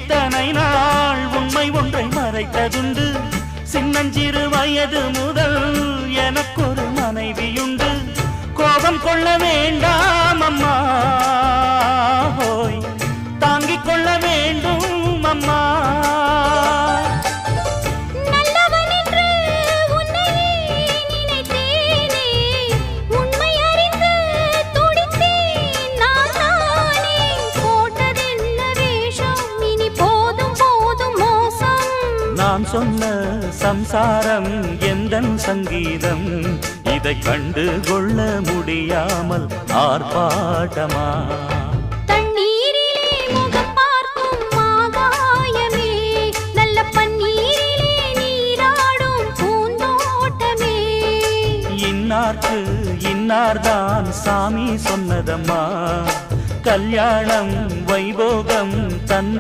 இத்தனை நாள் உண்மை ஒன்றை மறைத்ததுண்டு. சின்னஞ்சிறு வயது முதல் எனக்கொரு மனைவியுண்டு. கோபம் கொள்ள வேண்டாம் அம்மா, ஹோய் தாங்கிக் கொள்ள வேண்டும் அம்மா. நான் சொன்ன சம்சாரம் எந்தன் சங்கீதம், இதை கண்டு கொள்ள முடியாமல் ஆர்ப்பாட்டமா? தண்ணீரிலே முகம் பார்க்கும் ஆகாயமே, நல்ல பன்னீரிலே நீராடும் பூந்தோட்டமே. இன்னார்க்கு இன்னார்தான் சாமி சொன்னதம்மா, கல்யாணம் வைபோகம் தன்